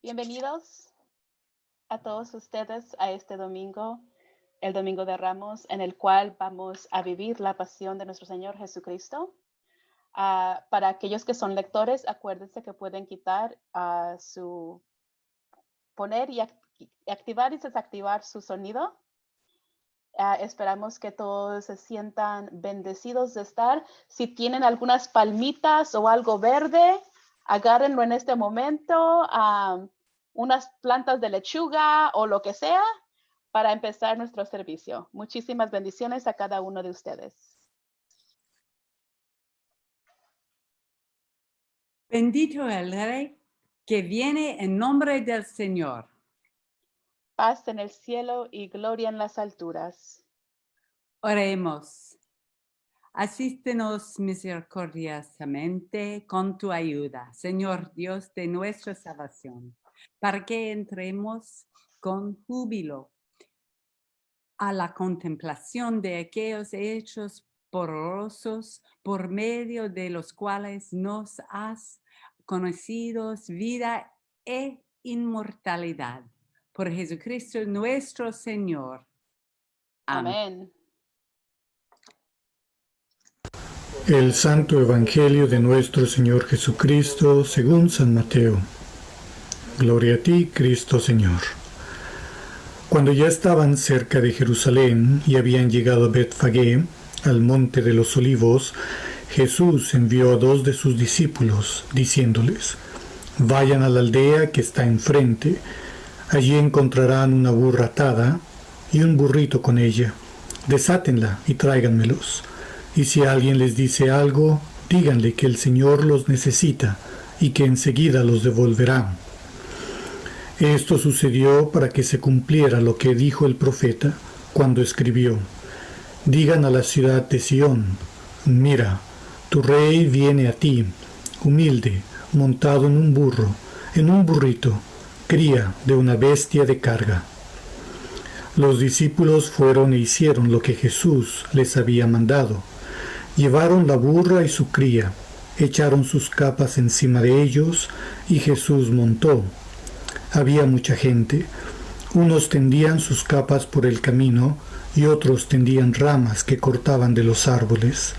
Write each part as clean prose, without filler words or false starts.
Bienvenidos a todos ustedes a este domingo, el Domingo de Ramos, en el cual vamos a vivir la pasión de nuestro Señor Jesucristo. Para aquellos que son lectores, acuérdense que pueden quitar poner y activar y desactivar su sonido. Esperamos que todos se sientan bendecidos de estar. Si tienen algunas palmitas o algo verde, agárrenlo en este momento. Unas plantas de lechuga o lo que sea para empezar nuestro servicio. Muchísimas bendiciones a cada uno de ustedes. Bendito el Rey que viene en nombre del Señor. Paz en el cielo y gloria en las alturas. Oremos. Asístenos misericordiosamente con tu ayuda, Señor Dios de nuestra salvación, para que entremos con júbilo a la contemplación de aquellos hechos porosos por medio de los cuales nos has conocido vida e inmortalidad. Por Jesucristo nuestro Señor. Amén. El Santo Evangelio de nuestro Señor Jesucristo según San Mateo. Gloria a ti, Cristo Señor. Cuando ya estaban cerca de Jerusalén y habían llegado a Betfagé, al monte de los olivos, Jesús envió a 2 de sus discípulos, diciéndoles: vayan a la aldea que está enfrente, allí encontrarán una burra atada y un burrito con ella. Desátenla y tráiganmelos. Y si alguien les dice algo, díganle que el Señor los necesita y que enseguida los devolverá. Esto sucedió para que se cumpliera lo que dijo el profeta cuando escribió: digan a la ciudad de Sión, mira, tu rey viene a ti, humilde, montado en un burro, en un burrito, cría de una bestia de carga. Los discípulos fueron e hicieron lo que Jesús les había mandado. Llevaron la burra y su cría, echaron sus capas encima de ellos, y Jesús montó. Había mucha gente. Unos tendían sus capas por el camino, y otros tendían ramas que cortaban de los árboles.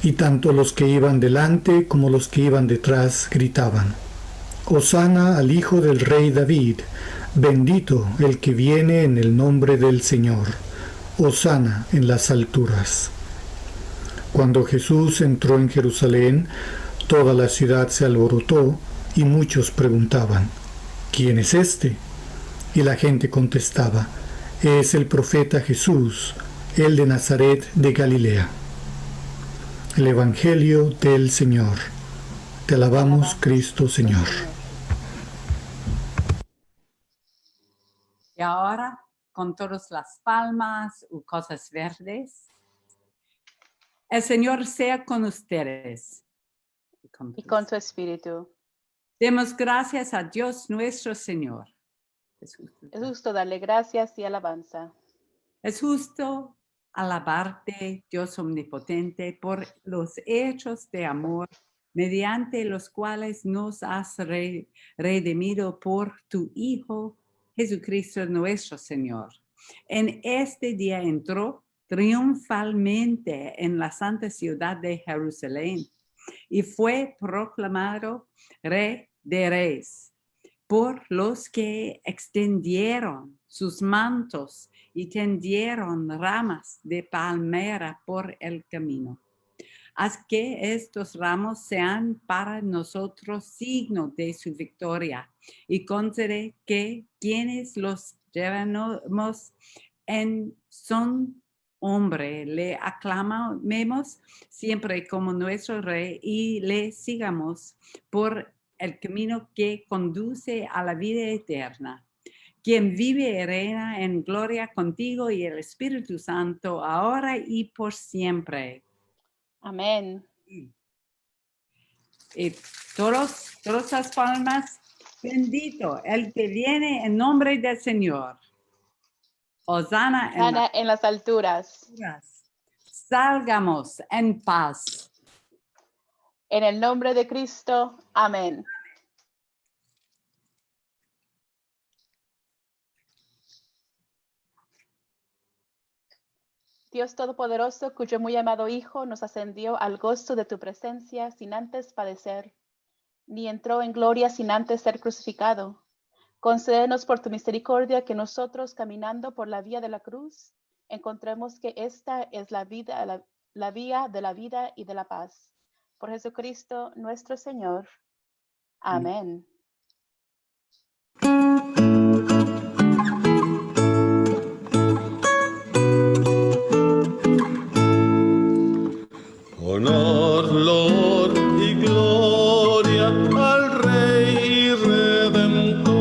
Y tanto los que iban delante como los que iban detrás gritaban: Hosana al Hijo del Rey David, bendito el que viene en el nombre del Señor, Hosana en las alturas. Cuando Jesús entró en Jerusalén, toda la ciudad se alborotó y muchos preguntaban: ¿quién es este? Y la gente contestaba: es el profeta Jesús, el de Nazaret de Galilea. El Evangelio del Señor. Te alabamos, Cristo Señor. Y ahora, con todas las palmas u cosas verdes, el Señor sea con ustedes. Y con tu espíritu. Demos gracias a Dios nuestro Señor. Es justo darle gracias y alabanza. Es justo alabarte, Dios omnipotente, por los hechos de amor mediante los cuales nos has redimido por tu Hijo Jesucristo nuestro Señor. En este día entró triunfalmente en la santa ciudad de Jerusalén y fue proclamado Rey de Reyes por los que extendieron sus mantos y tendieron ramas de palmera por el camino. Haz que estos ramos sean para nosotros signo de su victoria, y concede que quienes los llevamos en son hombre le aclamemos siempre como nuestro Rey y le sigamos por el camino que conduce a la vida eterna, quien vive y reina en gloria contigo y el Espíritu Santo, ahora y por siempre. Amén. Y todas las palmas, bendito el que viene en nombre del Señor. Hosana en las alturas. Salgamos en paz. En el nombre de Cristo. Amén. Dios Todopoderoso, cuyo muy amado Hijo nos ascendió al gozo de tu presencia sin antes padecer, ni entró en gloria sin antes ser crucificado. Concédenos por tu misericordia que nosotros, caminando por la vía de la cruz, encontremos que esta es la vía de la vida y de la paz. Por Jesucristo nuestro Señor. Amén. Honor, loor y gloria al Rey Redentor,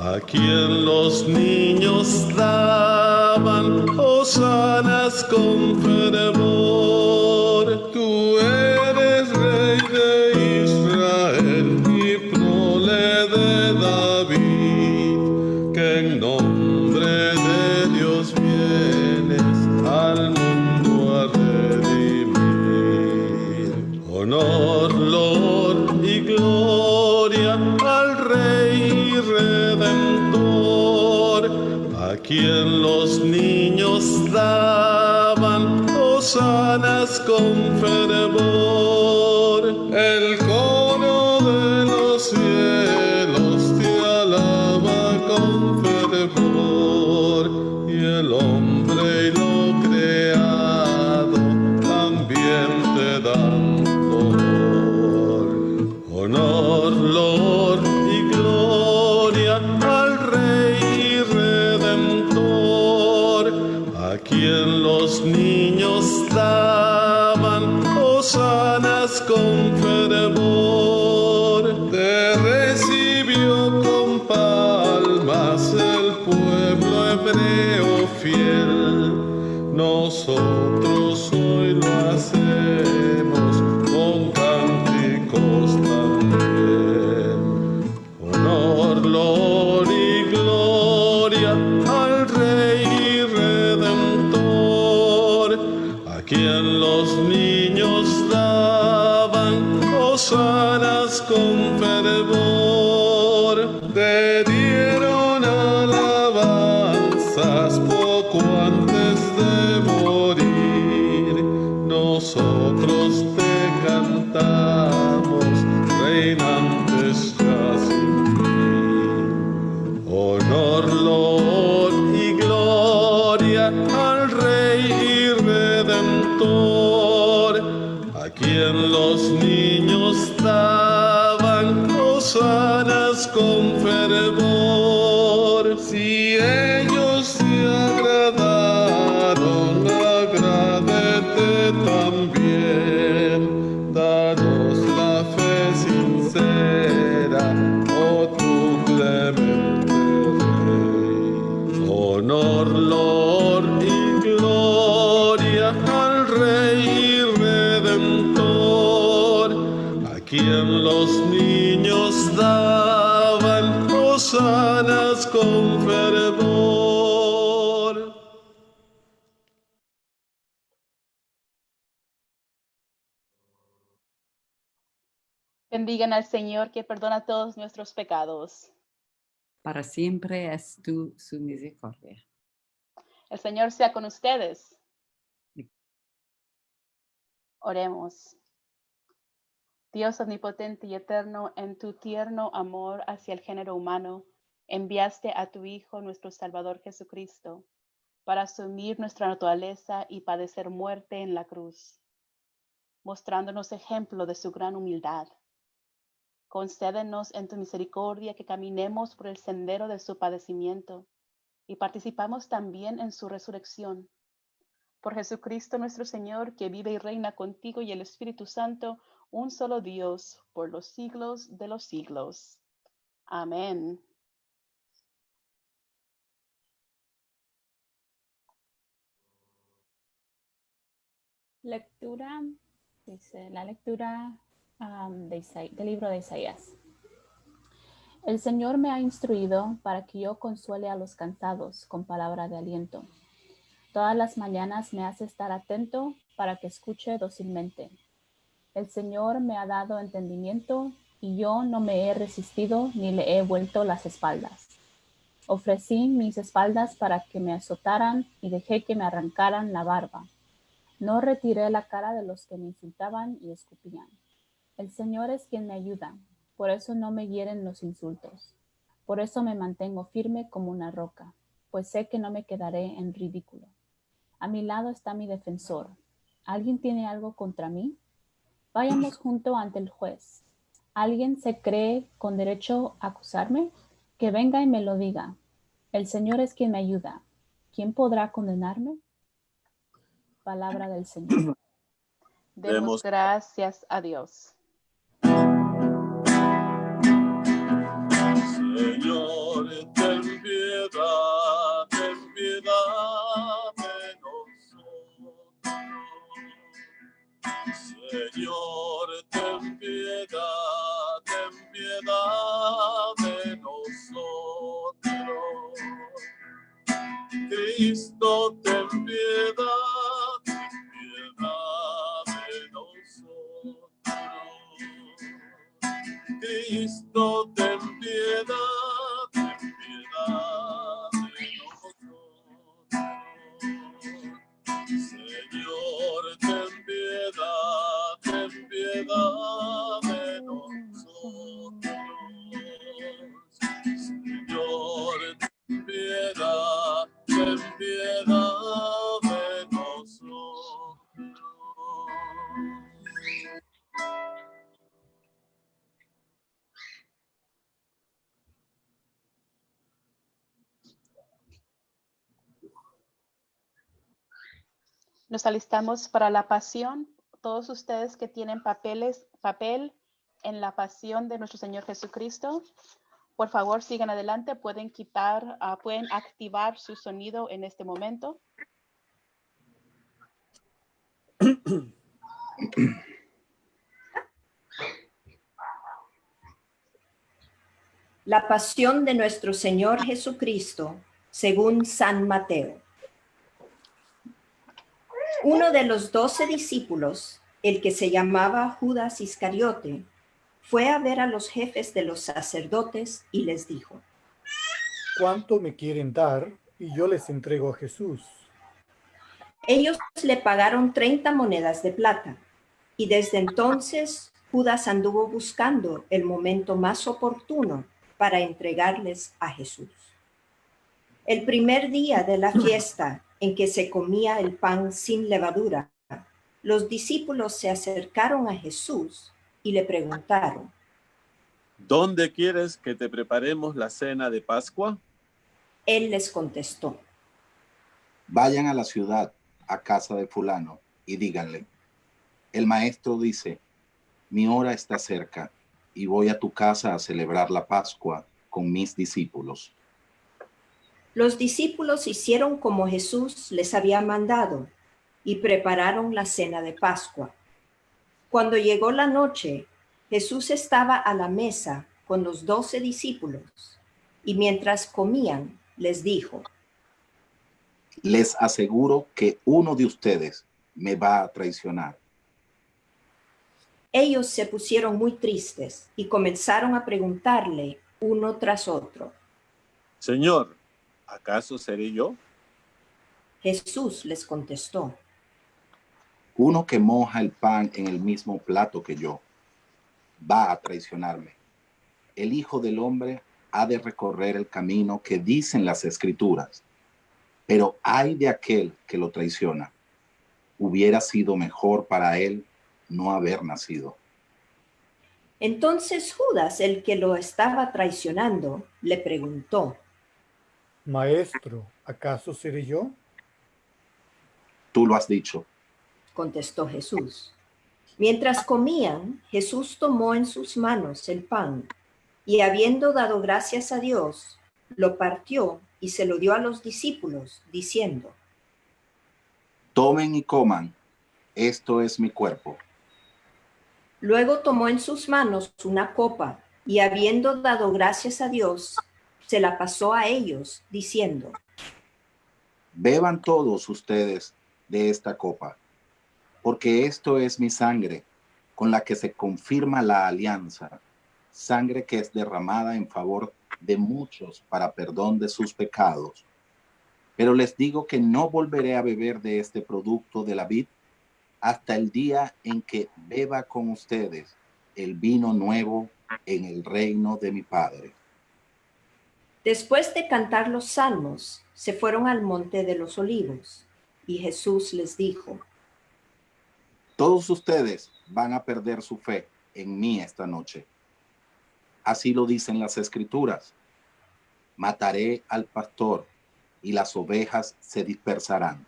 a quien los niños daban hosanas con fervor. Tú eres Rey de Israel y prole de David, que en nombre de Dios vienes al mundo a redimir. Honor, loor y gloria al Rey Redentor, a quien los niños daban hosanas con fervor. El coro de los cielos te alaba con fervor, y el hombre y lo creado también te dan honor. Honor, loor y gloria al Rey Redentor, a quien los niños daban hosanas con fervor. Te recibió con palmas el pueblo hebreo fiel. Nosotros hoy lo hacemos con cánticos también. Honor, loor y gloria al Rey Redentor, a quien los niños daban hosanas con fervor. Te dieron alabanzas poco antes de morir. Nosotros te cantamos, reinantes ya sin fin. Honor, loor y gloria al Rey Redentor, a quien los niños daban hosanas con fervor. Si ellos se agradaron, agrádete también. Danos la fe sincera, oh tu clemente Rey. Honor, loor y gloria al Rey Redentor, a quien los niños daban hosanas con fervor. Bendigan al Señor que perdona todos nuestros pecados. Para siempre es su misericordia. El Señor sea con ustedes. Oremos. Dios omnipotente y eterno, en tu tierno amor hacia el género humano, enviaste a tu Hijo, nuestro Salvador Jesucristo, para asumir nuestra naturaleza y padecer muerte en la cruz, mostrándonos ejemplo de su gran humildad. Concédenos en tu misericordia que caminemos por el sendero de su padecimiento y participamos también en su resurrección. Por Jesucristo nuestro Señor, que vive y reina contigo y el Espíritu Santo, un solo Dios, por los siglos de los siglos. Amén. Lectura, dice la lectura del libro de Isaías. El Señor me ha instruido para que yo consuele a los cansados con palabra de aliento. Todas las mañanas me hace estar atento para que escuche dócilmente. El Señor me ha dado entendimiento y yo no me he resistido ni le he vuelto las espaldas. Ofrecí mis espaldas para que me azotaran y dejé que me arrancaran la barba. No retiré la cara de los que me insultaban y escupían. El Señor es quien me ayuda, por eso no me hieren los insultos. Por eso me mantengo firme como una roca, pues sé que no me quedaré en ridículo. A mi lado está mi defensor. ¿Alguien tiene algo contra mí? Vayamos juntos ante el juez. ¿Alguien se cree con derecho a acusarme? Que venga y me lo diga. El Señor es quien me ayuda. ¿Quién podrá condenarme? Palabra del Señor. Demos gracias a Dios. Señor, ten piedad de nosotros. Señor, ten piedad de nosotros. Cristo, ten piedad de nosotros. Cristo, ten piedad de nosotros. Señor, ten piedad de nosotros. Señor, ten piedad de nosotros. Nos alistamos para la pasión. Todos ustedes que tienen papel en la pasión de nuestro Señor Jesucristo, por favor sigan adelante. Pueden pueden activar su sonido en este momento. La pasión de nuestro Señor Jesucristo, según San Mateo. Uno de los 12 discípulos, el que se llamaba Judas Iscariote, fue a ver a los jefes de los sacerdotes y les dijo: ¿Cuánto me quieren dar? Y yo les entrego a Jesús. Ellos le pagaron 30 monedas de plata, y desde entonces Judas anduvo buscando el momento más oportuno para entregarles a Jesús. El primer día de la fiesta en que se comía el pan sin levadura, los discípulos se acercaron a Jesús y le preguntaron: ¿Dónde quieres que te preparemos la cena de Pascua? Él les contestó: Vayan a la ciudad, a casa de fulano, y díganle: el maestro dice, mi hora está cerca, y voy a tu casa a celebrar la Pascua con mis discípulos. Los discípulos hicieron como Jesús les había mandado y prepararon la cena de Pascua. Cuando llegó la noche, Jesús estaba a la mesa con los 12 discípulos, y mientras comían, les dijo: Les aseguro que uno de ustedes me va a traicionar. Ellos se pusieron muy tristes y comenzaron a preguntarle uno tras otro: Señor, ¿acaso seré yo? Jesús les contestó: Uno que moja el pan en el mismo plato que yo va a traicionarme. El Hijo del Hombre ha de recorrer el camino que dicen las Escrituras, pero ay de aquel que lo traiciona. Hubiera sido mejor para él no haber nacido. Entonces Judas, el que lo estaba traicionando, le preguntó: Maestro, ¿acaso seré yo? Tú lo has dicho. Contestó Jesús. Mientras comían, Jesús tomó en sus manos el pan y, habiendo dado gracias a Dios, lo partió y se lo dio a los discípulos, diciendo: Tomen y coman, esto es mi cuerpo. Luego tomó en sus manos una copa y, habiendo dado gracias a Dios, se la pasó a ellos, diciendo: Beban todos ustedes de esta copa, porque esto es mi sangre, con la que se confirma la alianza, sangre que es derramada en favor de muchos para perdón de sus pecados. Pero les digo que no volveré a beber de este producto de la vid hasta el día en que beba con ustedes el vino nuevo en el reino de mi Padre. Después de cantar los salmos, se fueron al monte de los olivos, y Jesús les dijo: Todos ustedes van a perder su fe en mí esta noche. Así lo dicen las Escrituras. Mataré al pastor y las ovejas se dispersarán.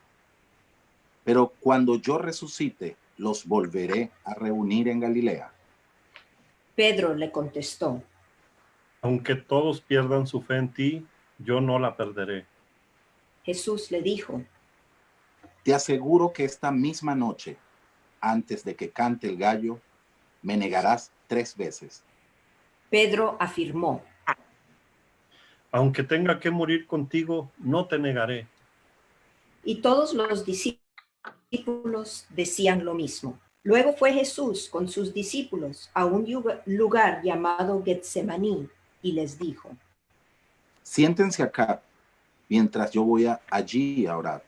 Pero cuando yo resucite, los volveré a reunir en Galilea. Pedro le contestó: Aunque todos pierdan su fe en ti, yo no la perderé. Jesús le dijo: Te aseguro que esta misma noche, antes de que cante el gallo, me negarás 3 veces. Pedro afirmó: Aunque tenga que morir contigo, no te negaré. Y todos los discípulos decían lo mismo. Luego fue Jesús con sus discípulos a un lugar llamado Getsemaní y les dijo: Siéntense acá mientras yo voy allí a orar.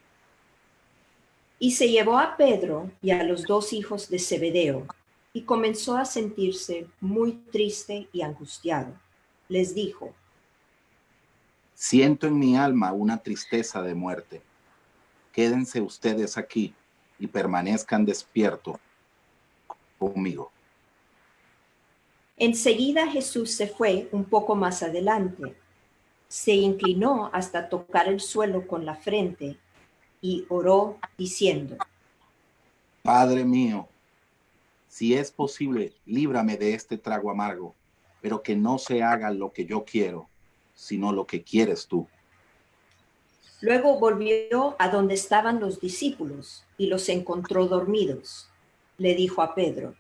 Y se llevó a Pedro y a los 2 hijos de Zebedeo y comenzó a sentirse muy triste y angustiado. Les dijo: Siento en mi alma una tristeza de muerte. Quédense ustedes aquí y permanezcan despiertos conmigo. Enseguida Jesús se fue un poco más adelante. Se inclinó hasta tocar el suelo con la frente y oró diciendo: Padre mío, si es posible, líbrame de este trago amargo, pero que no se haga lo que yo quiero, sino lo que quieres tú. Luego volvió a donde estaban los discípulos y los encontró dormidos. Le dijo a Pedro: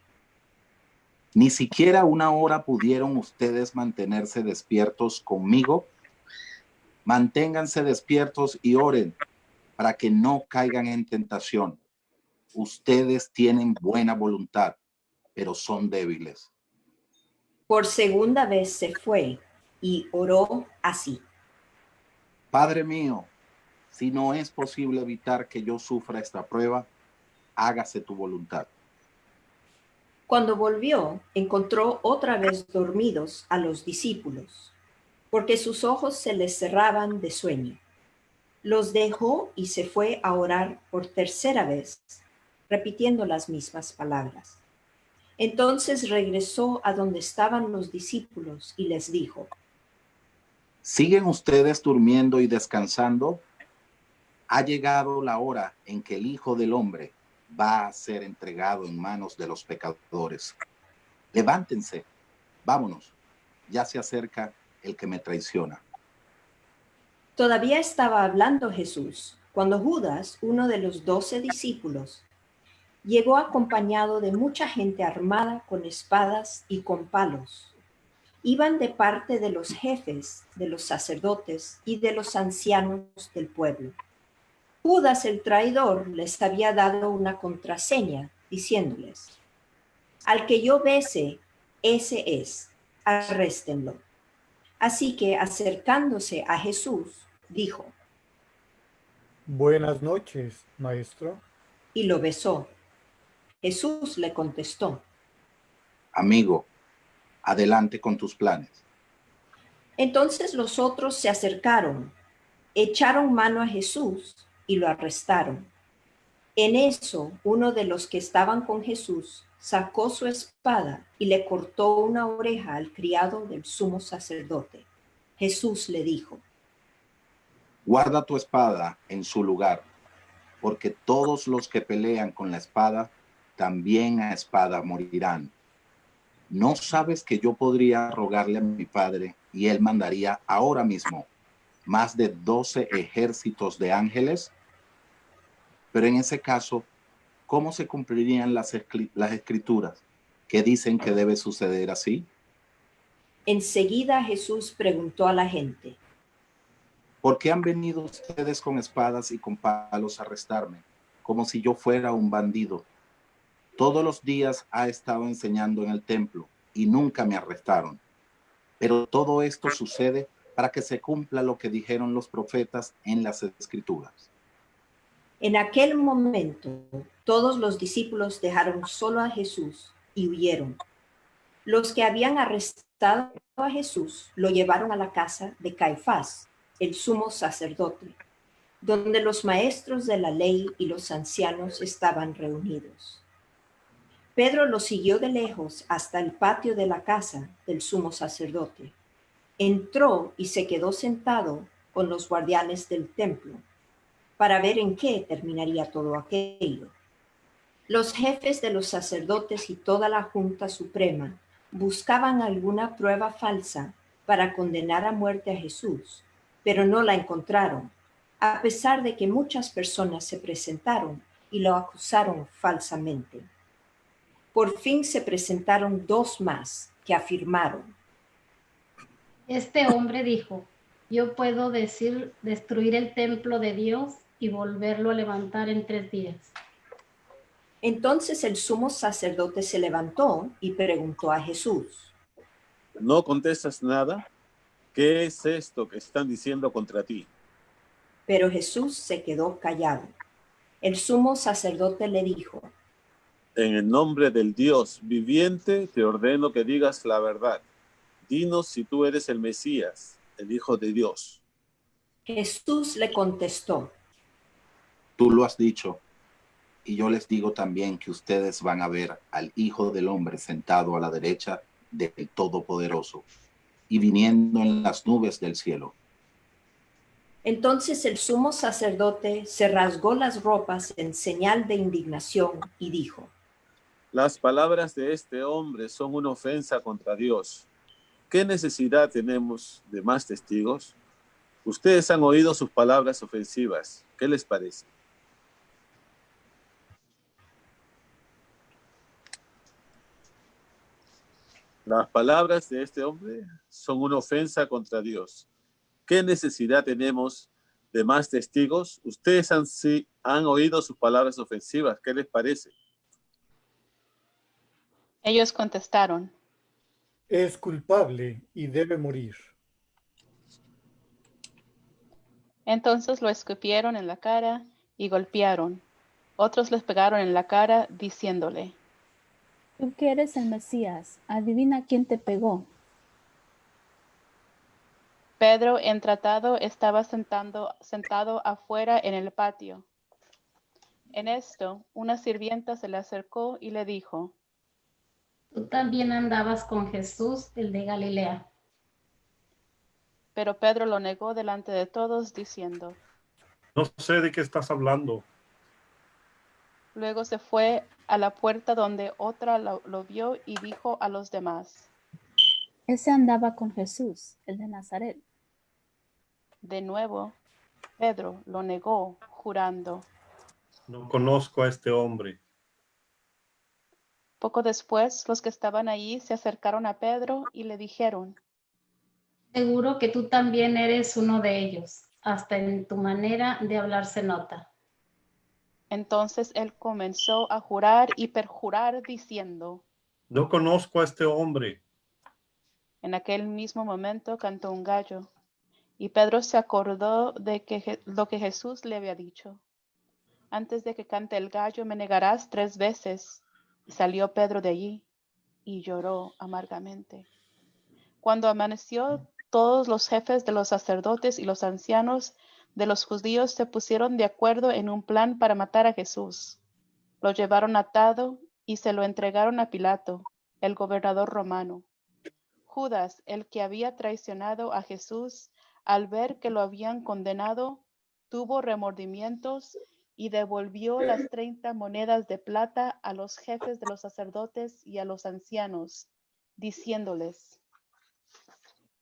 Ni siquiera 1 hora pudieron ustedes mantenerse despiertos conmigo. Manténganse despiertos y oren para que no caigan en tentación. Ustedes tienen buena voluntad, pero son débiles. Por segunda vez se fue y oró así: Padre mío, si no es posible evitar que yo sufra esta prueba, hágase tu voluntad. Cuando volvió, encontró otra vez dormidos a los discípulos, porque sus ojos se les cerraban de sueño. Los dejó y se fue a orar por tercera vez, repitiendo las mismas palabras. Entonces regresó a donde estaban los discípulos y les dijo: ¿Siguen ustedes durmiendo y descansando? Ha llegado la hora en que el Hijo del Hombre va a ser entregado en manos de los pecadores. Levántense, vámonos, ya se acerca el que me traiciona. Todavía estaba hablando Jesús cuando Judas, uno de los 12 discípulos, llegó acompañado de mucha gente armada con espadas y con palos. Iban de parte de los jefes, de los sacerdotes y de los ancianos del pueblo. Judas el traidor les había dado una contraseña, diciéndoles: Al que yo bese, ese es, arréstenlo. Así que acercándose a Jesús, dijo: Buenas noches, maestro. Y lo besó. Jesús le contestó: Amigo, adelante con tus planes. Entonces los otros se acercaron, echaron mano a Jesús y lo arrestaron. En eso, uno de los que estaban con Jesús sacó su espada y le cortó una oreja al criado del sumo sacerdote. Jesús le dijo: Guarda tu espada en su lugar, porque todos los que pelean con la espada, también a espada morirán. ¿No sabes que yo podría rogarle a mi Padre y él mandaría ahora mismo más de 12 ejércitos de ángeles? Pero en ese caso, ¿cómo se cumplirían las escrituras que dicen que debe suceder así? Enseguida Jesús preguntó a la gente: ¿Por qué han venido ustedes con espadas y con palos a arrestarme, como si yo fuera un bandido? Todos los días ha estado enseñando en el templo y nunca me arrestaron. Pero todo esto sucede para que se cumpla lo que dijeron los profetas en las Escrituras. En aquel momento, todos los discípulos dejaron solo a Jesús y huyeron. Los que habían arrestado a Jesús lo llevaron a la casa de Caifás, el sumo sacerdote, donde los maestros de la ley y los ancianos estaban reunidos. Pedro lo siguió de lejos hasta el patio de la casa del sumo sacerdote. Entró y se quedó sentado con los guardianes del templo para ver en qué terminaría todo aquello. Los jefes de los sacerdotes y toda la Junta Suprema buscaban alguna prueba falsa para condenar a muerte a Jesús, pero no la encontraron, a pesar de que muchas personas se presentaron y lo acusaron falsamente. Por fin se presentaron dos más que afirmaron: Este hombre dijo, yo puedo destruir el templo de Dios y volverlo a levantar en 3 días. Entonces el sumo sacerdote se levantó y preguntó a Jesús: ¿No contestas nada? ¿Qué es esto que están diciendo contra ti? Pero Jesús se quedó callado. El sumo sacerdote le dijo: En el nombre del Dios viviente te ordeno que digas la verdad. Dinos si tú eres el Mesías, el Hijo de Dios. Jesús le contestó: Tú lo has dicho, y yo les digo también que ustedes van a ver al Hijo del Hombre sentado a la derecha del Todopoderoso y viniendo en las nubes del cielo. Entonces el sumo sacerdote se rasgó las ropas en señal de indignación y dijo: Las palabras de este hombre son una ofensa contra Dios. ¿Qué necesidad tenemos de más testigos? Ustedes han oído sus palabras ofensivas. ¿Qué les parece? Las palabras de este hombre son una ofensa contra Dios. ¿Qué necesidad tenemos de más testigos? Ustedes han oído sus palabras ofensivas. ¿Qué les parece? Ellos contestaron: Es culpable y debe morir. Entonces lo escupieron en la cara y golpearon. Otros les pegaron en la cara diciéndole: Tú que eres el Mesías, adivina quién te pegó. Pedro, entratado, estaba sentado afuera en el patio. En esto, una sirvienta se le acercó y le dijo: Tú también andabas con Jesús, el de Galilea. Pero Pedro lo negó delante de todos, diciendo. No sé de qué estás hablando. Luego se fue a la puerta donde otra lo vio y dijo a los demás: Ese andaba con Jesús, el de Nazaret. De nuevo, Pedro lo negó, jurando. No conozco a este hombre. Poco después, los que estaban allí se acercaron a Pedro y le dijeron: Seguro que tú también eres uno de ellos. Hasta en tu manera de hablar se nota. Entonces él comenzó a jurar y perjurar diciendo. No conozco a este hombre. En aquel mismo momento cantó un gallo, y Pedro se acordó de lo que Jesús le había dicho. Antes de que cante el gallo me negarás 3 veces. Y salió Pedro de allí y lloró amargamente. Cuando amaneció, todos los jefes de los sacerdotes y los ancianos de los judíos se pusieron de acuerdo en un plan para matar a Jesús. Lo llevaron atado y se lo entregaron a Pilato, el gobernador romano. Judas, el que había traicionado a Jesús, al ver que lo habían condenado, tuvo remordimientos y devolvió las 30 monedas de plata a los jefes de los sacerdotes y a los ancianos, diciéndoles: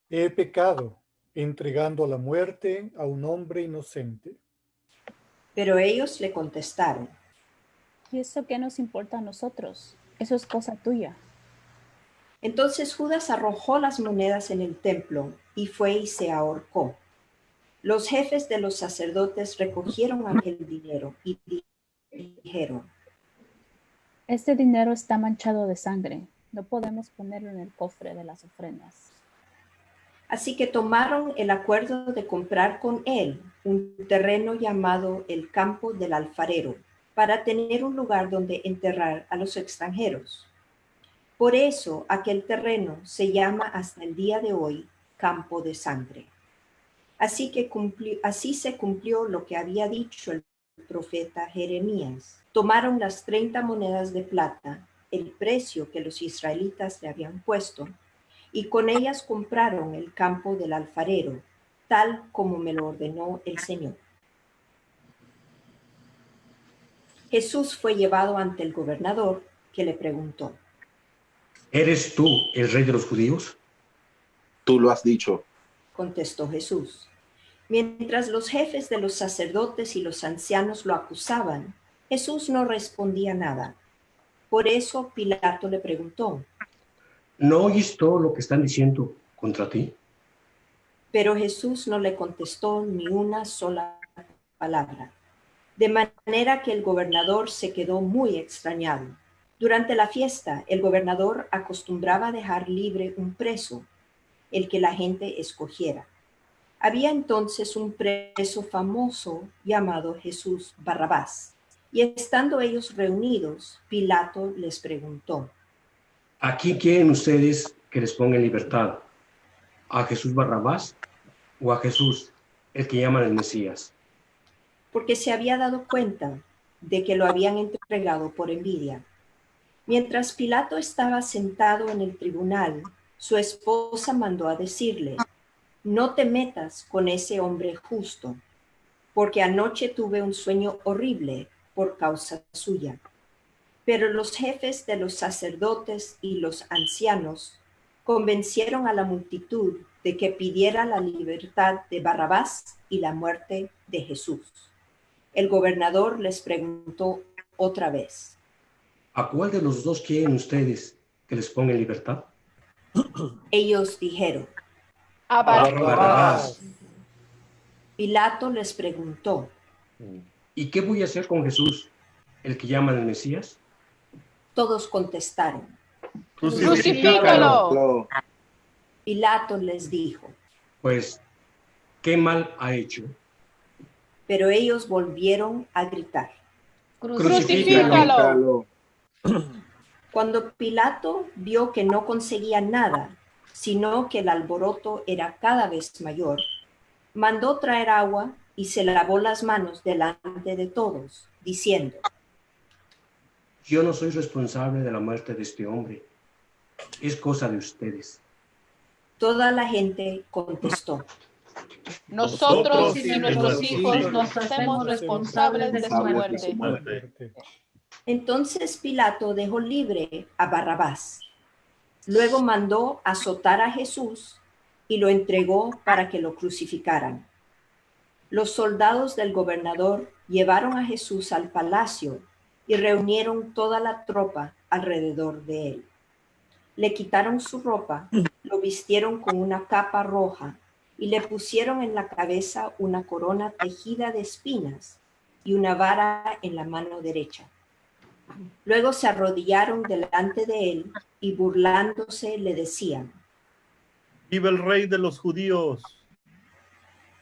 He pecado, entregando a la muerte a un hombre inocente. Pero ellos le contestaron: ¿Y eso qué nos importa a nosotros? Eso es cosa tuya. Entonces Judas arrojó las monedas en el templo y fue y se ahorcó. Los jefes de los sacerdotes recogieron aquel dinero y dijeron: Este dinero está manchado de sangre. No podemos ponerlo en el cofre de las ofrendas. Así que tomaron el acuerdo de comprar con él un terreno llamado el Campo del Alfarero, para tener un lugar donde enterrar a los extranjeros. Por eso aquel terreno se llama hasta el día de hoy Campo de Sangre. Así se cumplió lo que había dicho el profeta Jeremías. Tomaron las 30 monedas de plata, el precio que los israelitas le habían puesto, y con ellas compraron el campo del alfarero, tal como me lo ordenó el Señor. Jesús fue llevado ante el gobernador, que le preguntó: ¿Eres tú el rey de los judíos? Tú lo has dicho. Contestó Jesús. Mientras los jefes de los sacerdotes y los ancianos lo acusaban, Jesús no respondía nada. Por eso Pilato le preguntó. ¿No oyes todo lo que están diciendo contra ti? Pero Jesús no le contestó ni una sola palabra. De manera que el gobernador se quedó muy extrañado. Durante la fiesta, el gobernador acostumbraba a dejar libre un preso, el que la gente escogiera. Había entonces un preso famoso llamado Jesús Barrabás. Y estando ellos reunidos, Pilato les preguntó: ¿A quién quieren ustedes que les ponga en libertad? ¿A Jesús Barrabás o a Jesús, el que llaman el Mesías? Porque se había dado cuenta de que lo habían entregado por envidia. Mientras Pilato estaba sentado en el tribunal, su esposa mandó a decirle: no te metas con ese hombre justo, porque anoche tuve un sueño horrible por causa suya. Pero los jefes de los sacerdotes y los ancianos convencieron a la multitud de que pidiera la libertad de Barrabás y la muerte de Jesús. El gobernador les preguntó otra vez: ¿A cuál de los dos quieren ustedes que les ponga en libertad? Ellos dijeron: A Barrabás. Pilato les preguntó: ¿Y qué voy a hacer con Jesús, el que llaman el Mesías? Todos contestaron: ¡Crucifícalo! Pilato les dijo: Pues, ¿qué mal ha hecho? pero ellos volvieron a gritar: ¡Crucifícalo! Cuando Pilato vio que no conseguía nada, sino que el alboroto era cada vez mayor, mandó traer agua y se lavó las manos delante de todos, diciendo: Yo no soy responsable de la muerte de este hombre. Es cosa de ustedes. Toda la gente contestó: Nosotros y nuestros hijos nos hacemos responsables de su muerte. Entonces Pilato dejó libre a Barrabás. Luego mandó azotar a Jesús y lo entregó para que lo crucificaran. Los soldados del gobernador llevaron a Jesús al palacio y reunieron toda la tropa alrededor de él. Le quitaron su ropa, lo vistieron con una capa roja y le pusieron en la cabeza una corona tejida de espinas y una vara en la mano derecha. Luego se arrodillaron delante de él y burlándose le decían: ¡Viva el rey de los judíos!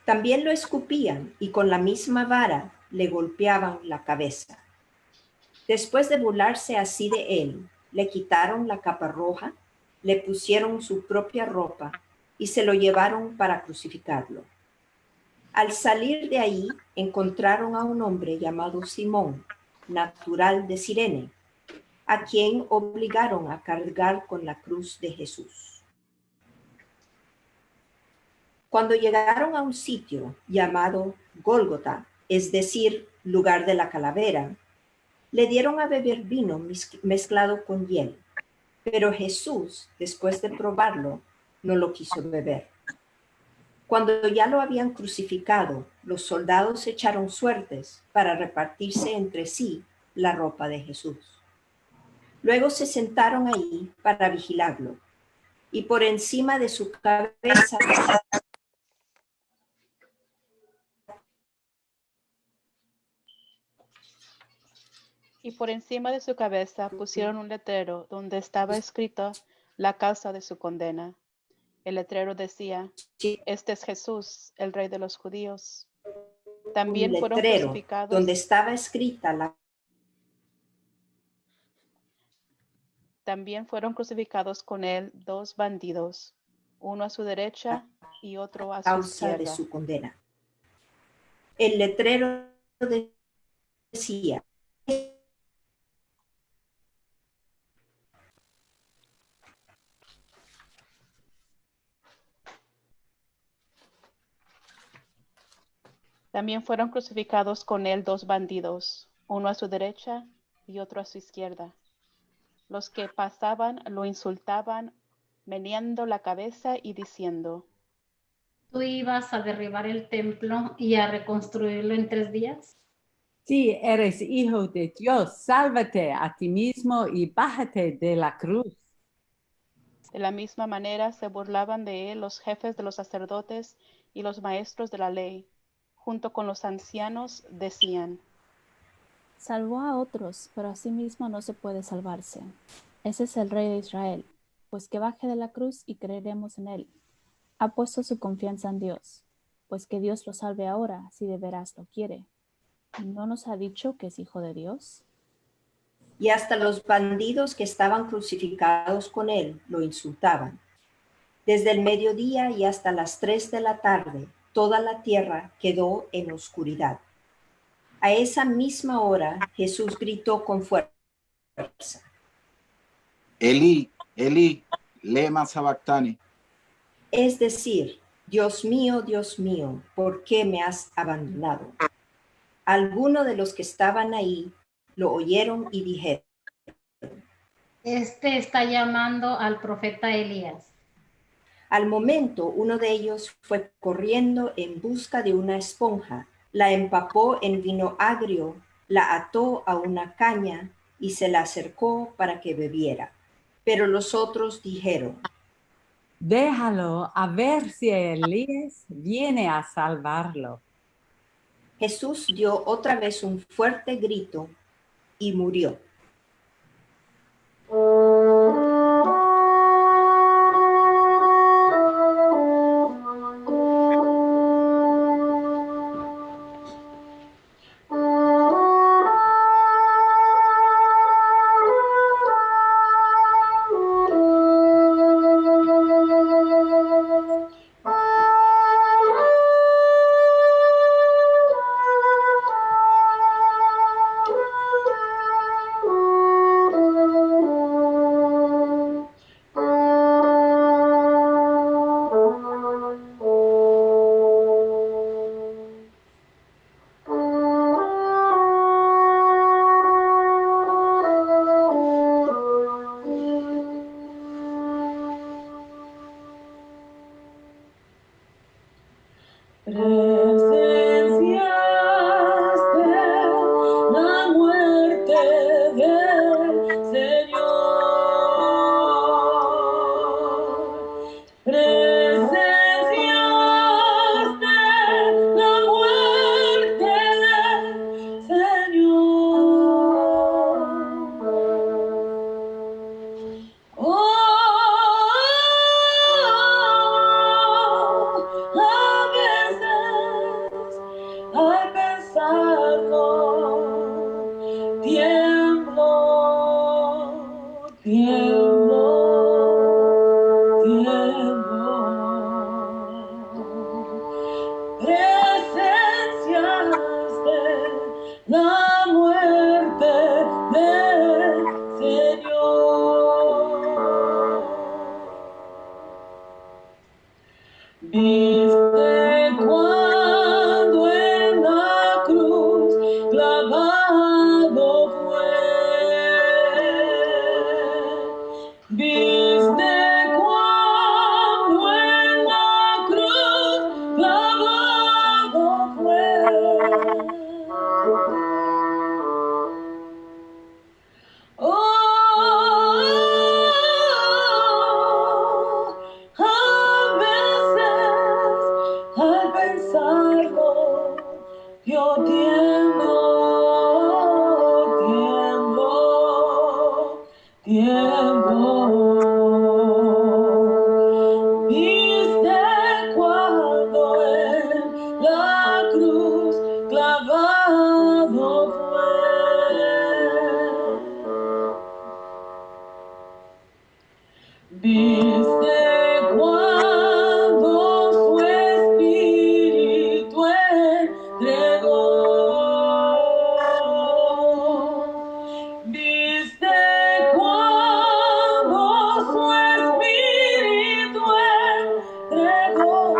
También lo escupían y con la misma vara le golpeaban la cabeza. Después de burlarse así de él, le quitaron la capa roja, le pusieron su propia ropa y se lo llevaron para crucificarlo. Al salir de ahí, encontraron a un hombre llamado Simón, natural de Cirene, a quien obligaron a cargar con la cruz de Jesús. Cuando llegaron a un sitio llamado Gólgota, es decir, lugar de la calavera, le dieron a beber vino mezclado con hiel, pero Jesús, después de probarlo, no lo quiso beber. Cuando ya lo habían crucificado, los soldados echaron suertes para repartirse entre sí la ropa de Jesús. Luego se sentaron ahí para vigilarlo, y por encima de su cabeza pusieron un letrero donde estaba escrito la causa de su condena: El letrero decía, este es Jesús, el Rey de los judíos. También un fueron letrero crucificados. donde estaba escrita la También fueron crucificados con él 2 bandidos, uno a su derecha y otro a su causa de izquierda. su condena. El letrero decía, También fueron crucificados con él 2 bandidos, uno a su derecha y otro a su izquierda. Los que pasaban lo insultaban, meneando la cabeza y diciendo, ¿tú ibas a derribar el templo y a reconstruirlo en 3 días? Si eres hijo de Dios, sálvate a ti mismo y bájate de la cruz. de la misma manera se burlaban de él los jefes de los sacerdotes y los maestros de la ley. Junto con los ancianos decían, Salvó a otros, pero a sí mismo no se puede salvarse. Ese es el Rey de Israel, pues que baje de la cruz y creeremos en él. Ha puesto su confianza en Dios, pues que Dios lo salve ahora, si de veras lo quiere. ¿No nos ha dicho que es hijo de Dios? y hasta los bandidos que estaban crucificados con él lo insultaban. Desde el mediodía y hasta las 3 de la tarde, toda la tierra quedó en oscuridad. A esa misma hora, Jesús gritó con fuerza, Elí, Elí, lema sabactani. es decir, Dios mío, ¿por qué me has abandonado? Algunos de los que estaban ahí lo oyeron y dijeron, Este está llamando al profeta Elías. al momento uno de ellos fue corriendo en busca de una esponja, la empapó en vino agrio, la ató a una caña y se la acercó para que bebiera. Pero los otros dijeron, Déjalo a ver si Elías viene a salvarlo. Jesús dio otra vez un fuerte grito y murió. Tiempo. en la cruz, clavado fue. Viste cuando su espíritu entregó. Viste cuando su espíritu entregó.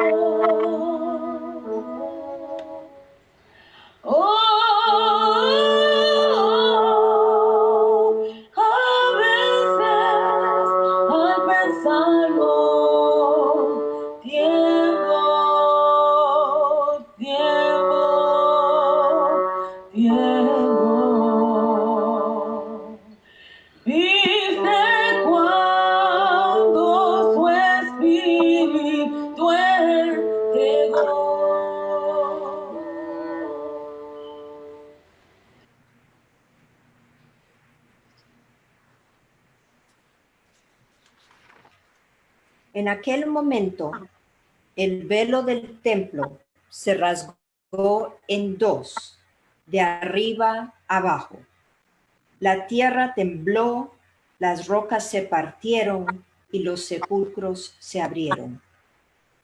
A veces al pensarlo tiempo. Viste cuando su espíritu entregó. En aquel momento, el velo del templo se rasgó en dos, de arriba abajo. La tierra tembló, las rocas se partieron y los sepulcros se abrieron.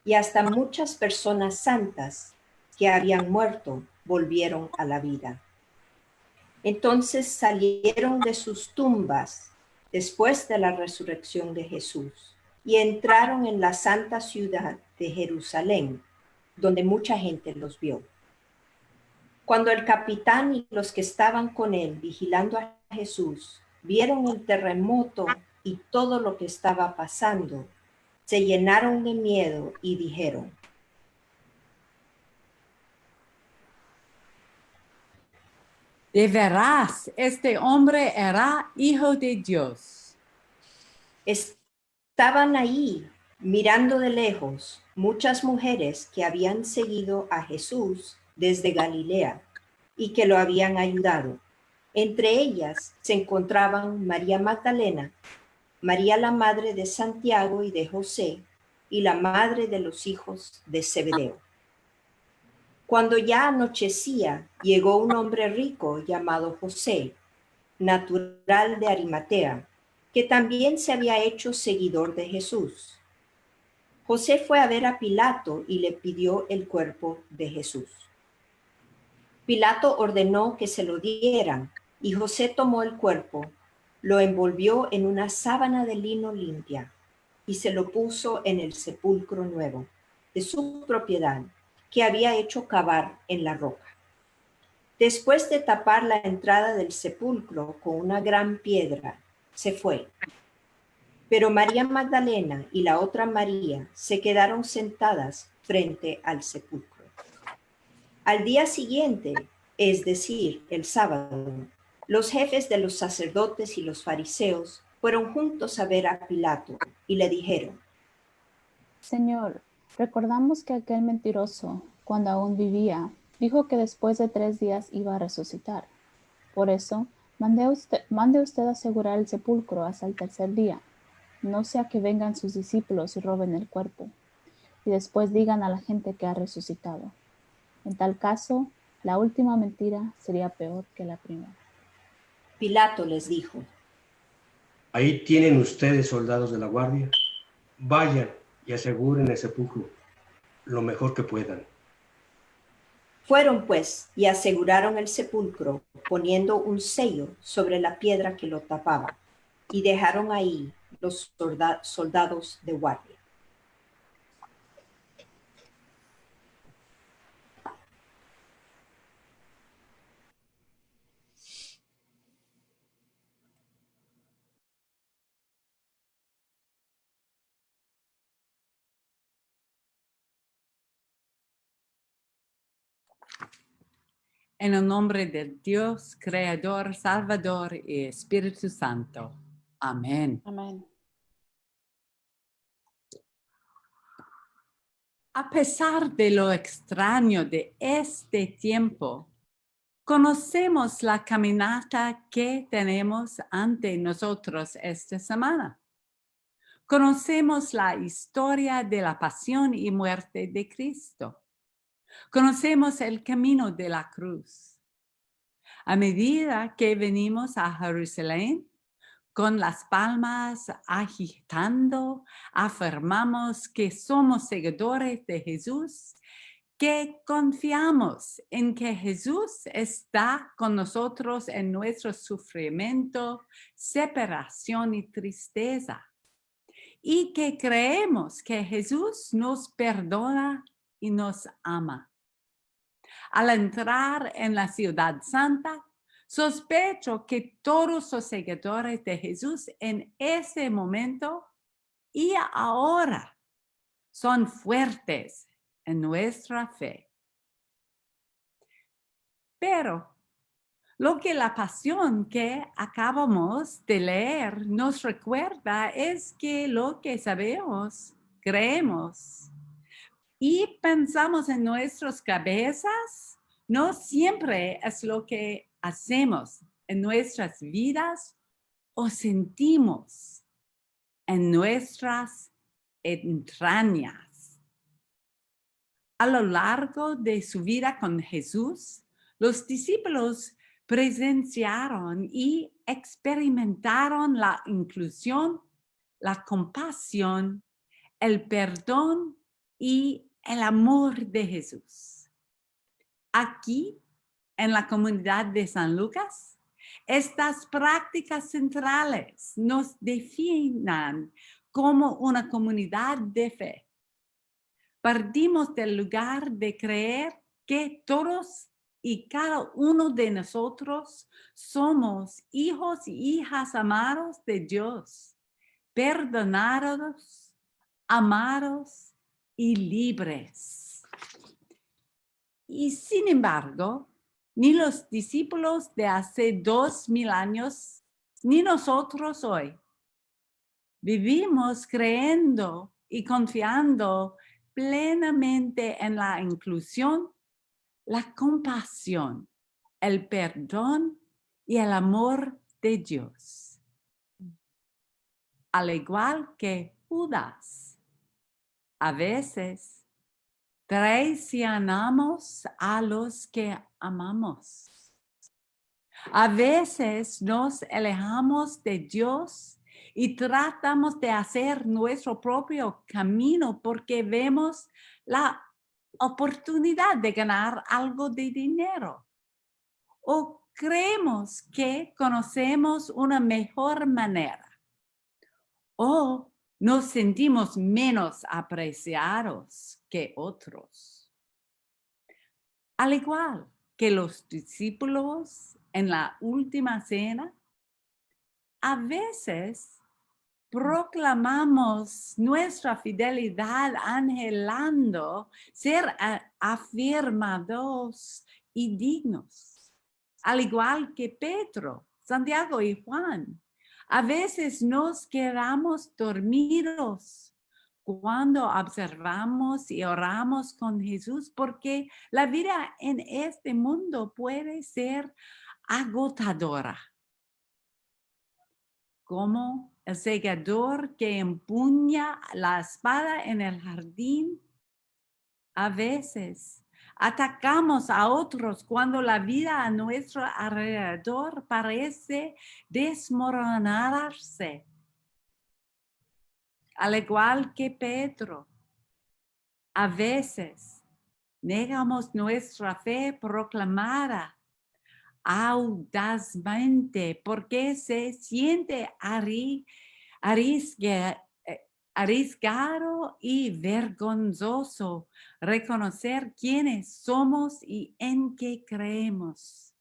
Y hasta muchas personas santas que habían muerto volvieron a la vida. Entonces salieron de sus tumbas después de la resurrección de Jesús y entraron en la santa ciudad de Jerusalén, donde mucha gente los vio. Cuando el capitán y los que estaban con él vigilando a Jesús vieron el terremoto y todo lo que estaba pasando, se llenaron de miedo y dijeron: De veras, este hombre era hijo de Dios. Estaban ahí, mirando de lejos, muchas mujeres que habían seguido a Jesús desde Galilea y que lo habían ayudado. Entre ellas se encontraban María Magdalena, María la madre de Santiago y de José, y la madre de los hijos de Zebedeo. Cuando ya anochecía, llegó un hombre rico llamado José, natural de Arimatea, que también se había hecho seguidor de Jesús. José fue a ver a Pilato y le pidió el cuerpo de Jesús. Pilato ordenó que se lo dieran, y José tomó el cuerpo, lo envolvió en una sábana de lino limpia y se lo puso en el sepulcro nuevo de su propiedad, que había hecho cavar en la roca. Después de tapar la entrada del sepulcro con una gran piedra, se fue. Pero María Magdalena y la otra María se quedaron sentadas frente al sepulcro. Al día siguiente, es decir, el sábado, los jefes de los sacerdotes y los fariseos fueron juntos a ver a Pilato y le dijeron: Señor, recordamos que aquel mentiroso, cuando aún vivía, dijo que después de 3 días iba a resucitar. Por eso, mande usted asegurar el sepulcro hasta el 3er día, no sea que vengan sus discípulos y roben el cuerpo, y después digan a la gente que ha resucitado. En tal caso, la última mentira sería peor que la primera. Pilato les dijo: Ahí tienen ustedes, soldados de la guardia. Vayan y aseguren el sepulcro lo mejor que puedan. Fueron pues y aseguraron el sepulcro, poniendo un sello sobre la piedra que lo tapaba, y dejaron ahí los soldados de guardia. En el nombre del Dios, Creador, Salvador y Espíritu Santo. Amén. Amén. A pesar de lo extraño de este tiempo, conocemos la caminata que tenemos ante nosotros esta semana. Conocemos la historia de la pasión y muerte de Cristo. Conocemos el camino de la cruz. A medida que venimos a Jerusalén, con las palmas agitando, afirmamos que somos seguidores de Jesús, que confiamos en que Jesús está con nosotros en nuestro sufrimiento, separación y tristeza, y que creemos que Jesús nos perdona y nos ama. Al entrar en la ciudad santa, sospecho que todos los seguidores de Jesús en ese momento y ahora son fuertes en nuestra fe. Pero lo que la pasión que acabamos de leer nos recuerda es que lo que sabemos, creemos y pensamos en nuestras cabezas, no siempre es lo que hacemos en nuestras vidas o sentimos en nuestras entrañas. A lo largo de su vida con Jesús, los discípulos presenciaron y experimentaron la inclusión, la compasión, el perdón y el amor de Jesús. Aquí, en la comunidad de San Lucas, estas prácticas centrales nos definen como una comunidad de fe. Partimos del lugar de creer que todos y cada uno de nosotros somos hijos y hijas amados de Dios, perdonados, amados y libres. Y sin embargo, ni los discípulos de hace 2000 años, ni nosotros hoy, vivimos creyendo y confiando plenamente en la inclusión, la compasión, el perdón y el amor de Dios. Al igual que Judas, a veces traicionamos a los que amamos. A veces nos alejamos de Dios y tratamos de hacer nuestro propio camino porque vemos la oportunidad de ganar algo de dinero. O creemos que conocemos una mejor manera. O nos sentimos menos apreciados que otros. Al igual que los discípulos en la última cena, a veces proclamamos nuestra fidelidad anhelando ser afirmados y dignos. Al igual que Pedro, Santiago y Juan, a veces nos quedamos dormidos cuando observamos y oramos con Jesús porque la vida en este mundo puede ser agotadora. Como el segador que empuña la espada en el jardín, a veces atacamos a otros cuando la vida a nuestro alrededor parece desmoronarse. Al igual que Pedro, a veces negamos nuestra fe proclamada audazmente porque se siente arriesgado y vergonzoso reconocer quiénes somos y en qué creemos.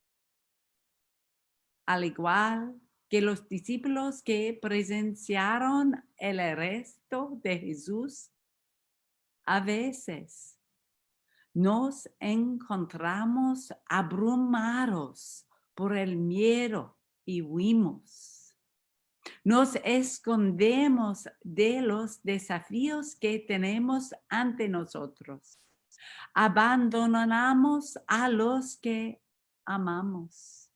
Al igual que los discípulos que presenciaron el arresto de Jesús, a veces nos encontramos abrumados por el miedo y huimos. Nos escondemos de los desafíos que tenemos ante nosotros. Abandonamos a los que amamos.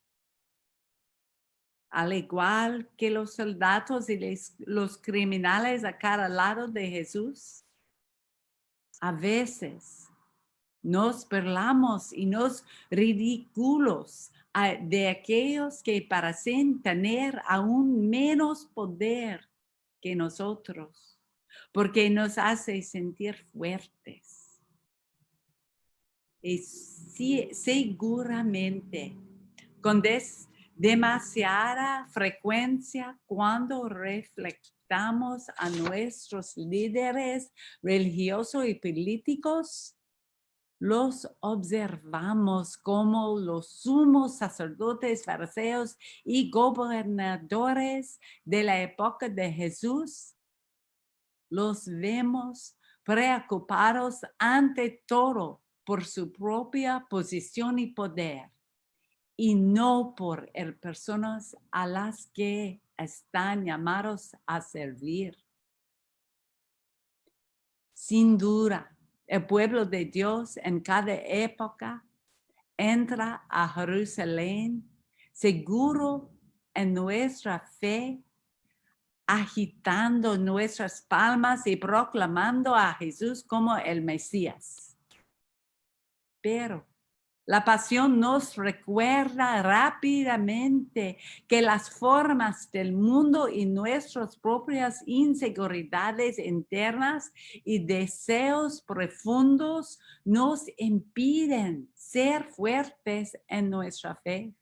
al igual que los soldados y los criminales a cada lado de Jesús? A veces nos burlamos y nos ridiculos de aquellos que parecen tener aún menos poder que nosotros, porque nos hace sentir fuertes. Y sí, seguramente, con demasiada frecuencia, cuando reflectamos a nuestros líderes religiosos y políticos, los observamos como los sumos sacerdotes, fariseos y gobernadores de la época de Jesús. Los vemos preocupados ante todo por su propia posición y poder, y no por personas a las que están llamados a servir. Sin duda, el pueblo de Dios en cada época entra a Jerusalén seguro en nuestra fe, agitando nuestras palmas y proclamando a Jesús como el Mesías. Pero la pasión nos recuerda rápidamente que las formas del mundo y nuestras propias inseguridades internas y deseos profundos nos impiden ser fuertes en nuestra fe.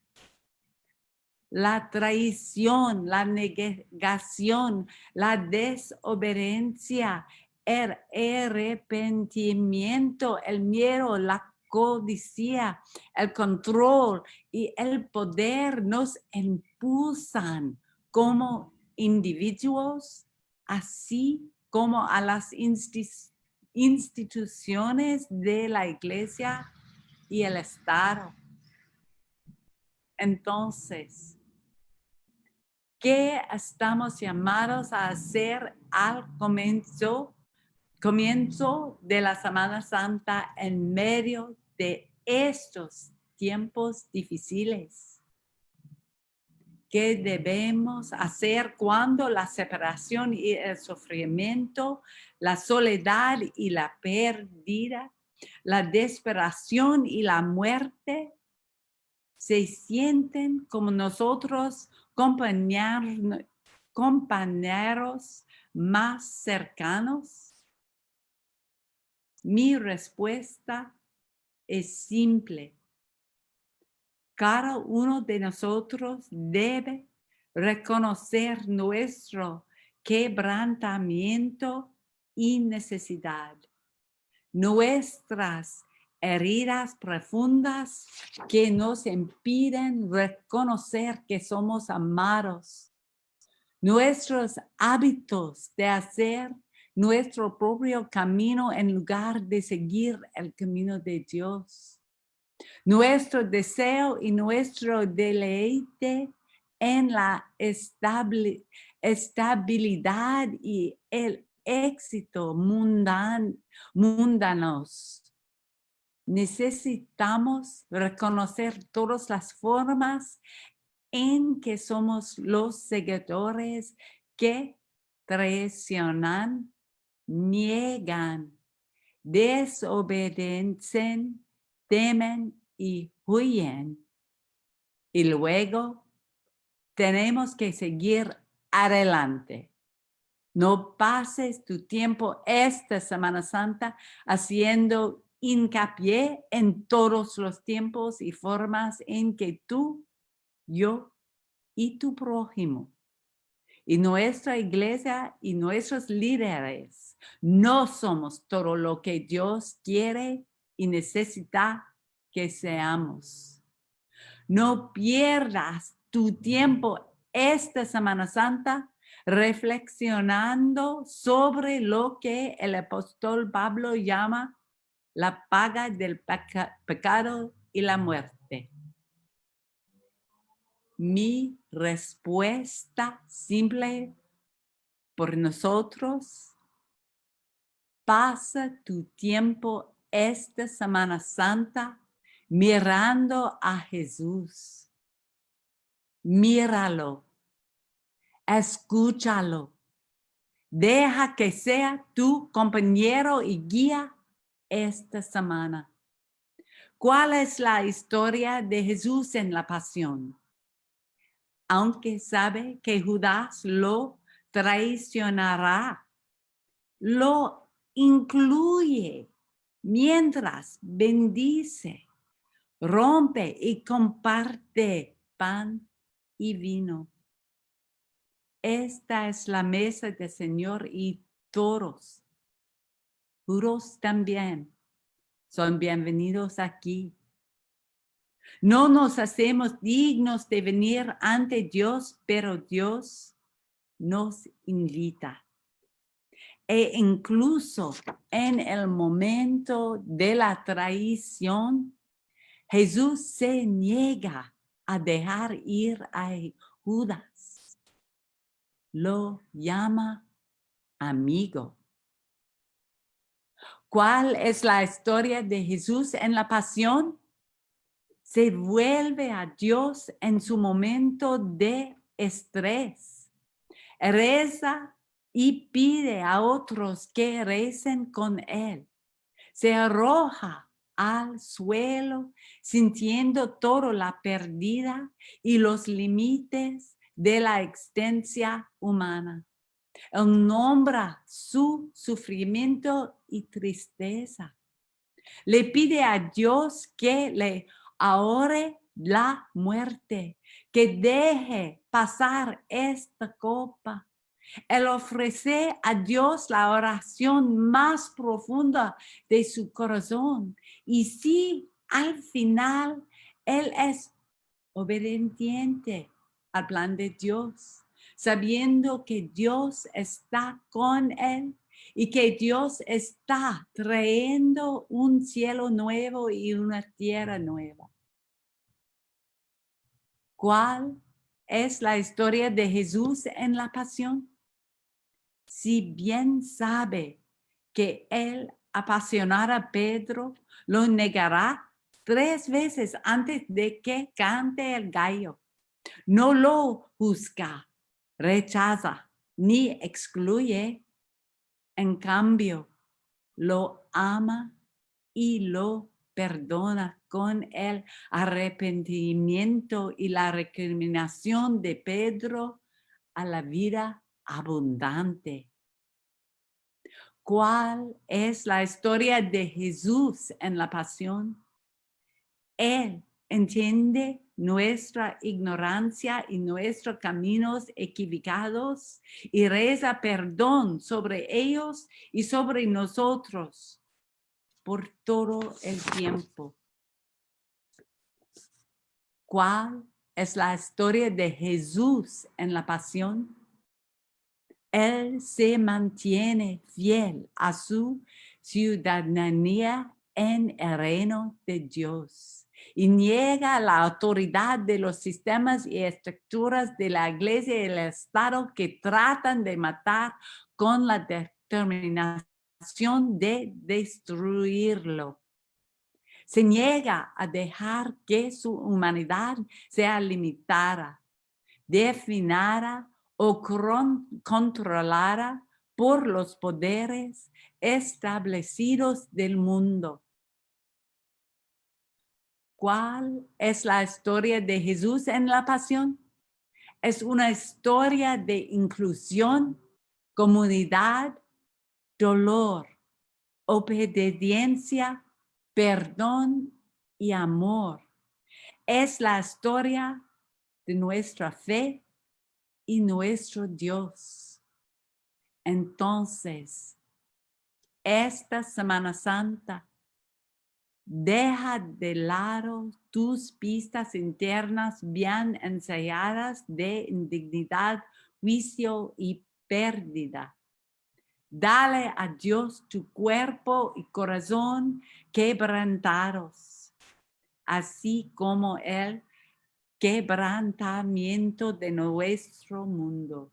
La traición, la negación, la desobediencia, el arrepentimiento, el miedo, la codicia, el control y el poder nos impulsan como individuos, así como a las instituciones de la Iglesia y el Estado. Entonces, ¿qué estamos llamados a hacer al comienzo de la Semana Santa en medio de estos tiempos difíciles? ¿Qué debemos hacer cuando la separación y el sufrimiento, la soledad y la pérdida, la desesperación y la muerte se sienten como nosotros compañeros más cercanos? Mi respuesta es simple. Cada uno de nosotros debe reconocer nuestro quebrantamiento y necesidad, nuestras heridas profundas que nos impiden reconocer que somos amados, nuestros hábitos de hacer nuestro propio camino en lugar de seguir el camino de Dios, nuestro deseo y nuestro deleite en la estabilidad y el éxito mundanos. Necesitamos reconocer todas las formas en que somos los seguidores que traicionan, niegan, desobedecen, temen y huyen. Y luego tenemos que seguir adelante. No pases tu tiempo esta Semana Santa haciendo hincapié en todos los tiempos y formas en que tú, yo y tu prójimo y nuestra iglesia y nuestros líderes no somos todo lo que Dios quiere y necesita que seamos. No pierdas tu tiempo esta Semana Santa reflexionando sobre lo que el apóstol Pablo llama la paga del pecado y la muerte. Mi respuesta simple por nosotros: pasa tu tiempo esta Semana Santa mirando a Jesús. Míralo, escúchalo. Deja que sea tu compañero y guía esta semana. ¿Cuál es la historia de Jesús en la pasión? Aunque sabe que Judas lo traicionará, lo incluye mientras bendice, rompe y comparte pan y vino. Esta es la mesa del Señor y todos, puros también, son bienvenidos aquí. No nos hacemos dignos de venir ante Dios, pero Dios nos invita. E incluso en el momento de la traición, Jesús se niega a dejar ir a Judas. Lo llama amigo. ¿Cuál es la historia de Jesús en la pasión? Se vuelve a Dios en su momento de estrés. Reza y pide a otros que recen con él. Se arroja al suelo sintiendo toda la pérdida y los límites de la existencia humana. Él nombra su sufrimiento y tristeza. Le pide a Dios que le ahorre la muerte, que deje pasar esta copa. Él ofrece a Dios la oración más profunda de su corazón. Y si al final Él es obediente al plan de Dios, sabiendo que Dios está con Él y que Dios está trayendo un cielo nuevo y una tierra nueva. ¿Cuál es la historia de Jesús en la pasión? Si bien sabe que él apasionará a Pedro, lo negará 3 veces antes de que cante el gallo. No lo juzga, rechaza ni excluye. En cambio, lo ama y lo perdona con el arrepentimiento y la recriminación de Pedro a la vida abundante. ¿Cuál es la historia de Jesús en la pasión? Él entiende nuestra ignorancia y nuestros caminos equivocados y reza perdón sobre ellos y sobre nosotros por todo el tiempo. ¿Cuál es la historia de Jesús en la pasión? Él se mantiene fiel a su ciudadanía en el reino de Dios y niega la autoridad de los sistemas y estructuras de la iglesia y el Estado que tratan de matar con la determinación de destruirlo. Se niega a dejar que su humanidad sea limitada, definida o controlada por los poderes establecidos del mundo. ¿Cuál es la historia de Jesús en la pasión? Es una historia de inclusión, comunidad, dolor, obediencia, perdón y amor. Es la historia de nuestra fe y nuestro Dios. Entonces, esta Semana Santa, deja de lado tus pistas internas bien ensayadas de indignidad, juicio y pérdida. Dale a Dios tu cuerpo y corazón quebrantados, así como el quebrantamiento de nuestro mundo.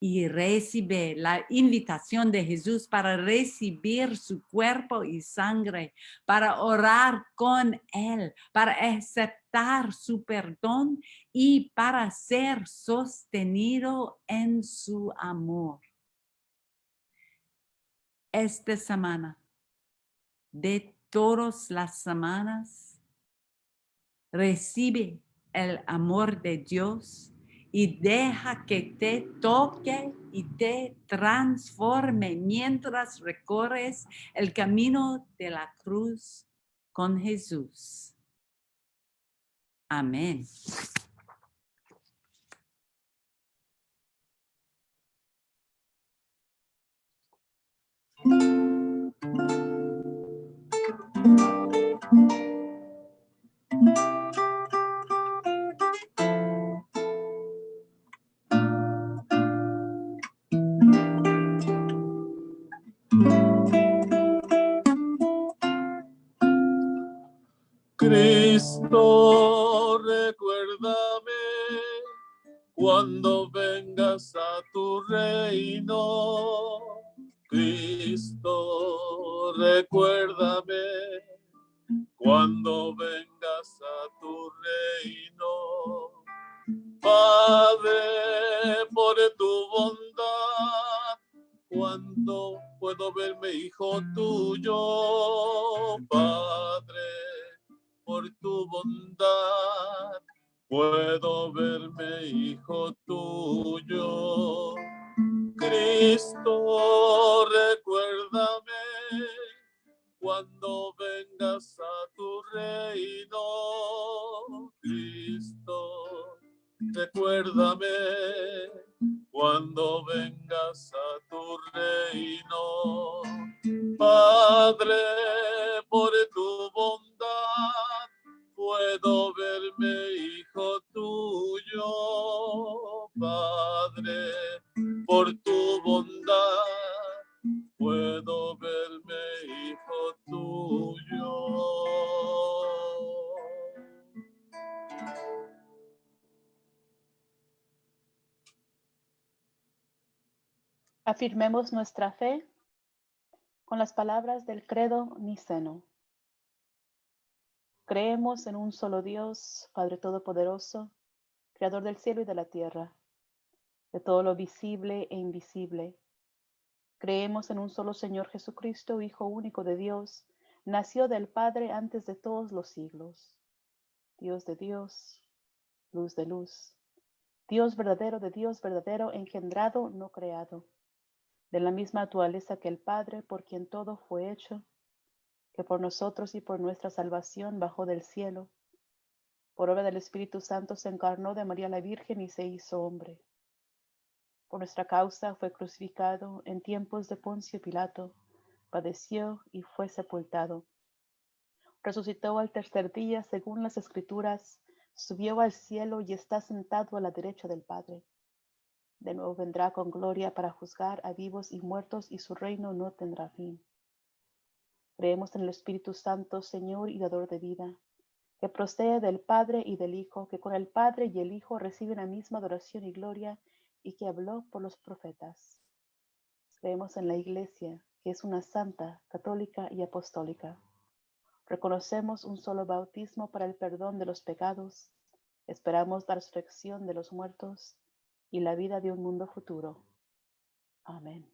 y recibe la invitación de Jesús para recibir su cuerpo y sangre, para orar con Él, para aceptar su perdón y para ser sostenido en su amor. Esta semana, de todas las semanas, recibe el amor de Dios y deja que te toque y te transforme mientras recorres el camino de la cruz con Jesús. Amén. Cristo, recuérdame cuando vengas a tu reino. Cristo, recuérdame cuando vengas a tu reino. Padre, por tu bondad, cuando puedo verme hijo tuyo. Padre, por tu bondad, puedo verme hijo tuyo. Cristo, recuérdame cuando vengas a tu reino. Cristo, recuérdame cuando vengas a tu reino. Padre, por tu bondad, puedo verme hijo tuyo. Padre, por tu bondad, puedo verme hijo tuyo. Afirmemos nuestra fe con las palabras del credo niceno. Creemos en un solo Dios, Padre Todopoderoso, Creador del cielo y de la tierra, de todo lo visible e invisible. Creemos en un solo Señor Jesucristo, Hijo único de Dios, nació del Padre antes de todos los siglos. Dios de Dios, luz de luz, Dios verdadero de Dios verdadero, engendrado, no creado, de la misma naturaleza que el Padre, por quien todo fue hecho, que por nosotros y por nuestra salvación bajó del cielo. Por obra del Espíritu Santo se encarnó de María la Virgen y se hizo hombre. Por nuestra causa fue crucificado en tiempos de Poncio Pilato, padeció y fue sepultado. Resucitó al tercer día según las Escrituras, subió al cielo y está sentado a la derecha del Padre. De nuevo vendrá con gloria para juzgar a vivos y muertos, y su reino no tendrá fin. Creemos en el Espíritu Santo, Señor y dador de vida, que procede del Padre y del Hijo, que con el Padre y el Hijo reciben la misma adoración y gloria, y que habló por los profetas. Creemos en la Iglesia, que es una santa, católica y apostólica. Reconocemos un solo bautismo para el perdón de los pecados. Esperamos la resurrección de los muertos y la vida de un mundo futuro. Amén.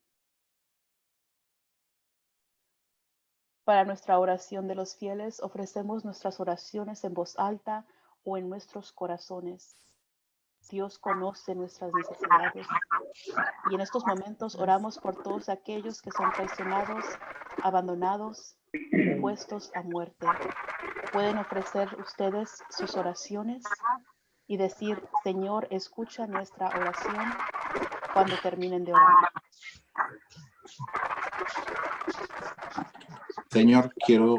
Para nuestra oración de los fieles, ofrecemos nuestras oraciones en voz alta o en nuestros corazones. Dios conoce nuestras necesidades y en estos momentos oramos por todos aquellos que son traicionados, abandonados y puestos a muerte. Pueden ofrecer ustedes sus oraciones y decir: Señor, escucha nuestra oración cuando terminen de orar. Señor, quiero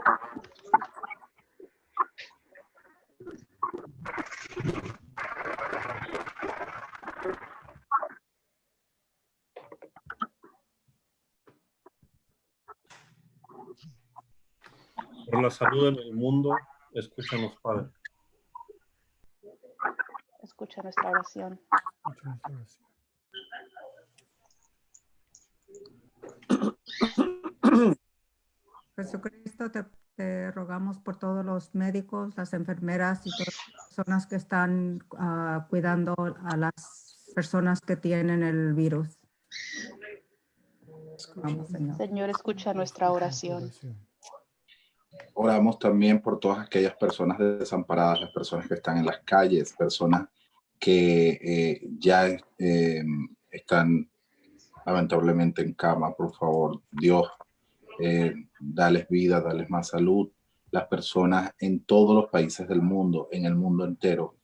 por la salud en el mundo, escúchanos, Padre. Escucha nuestra oración. Jesucristo, te rogamos por todos los médicos, las enfermeras y todas las personas que están cuidando a las personas que tienen el virus. Vamos, Señor. Señor, escucha nuestra oración. Oramos también por todas aquellas personas desamparadas, las personas que están en las calles, personas que ya están lamentablemente en cama. Por favor, Dios, dales vida, dales más salud. Las personas en todos los países del mundo, en el mundo entero,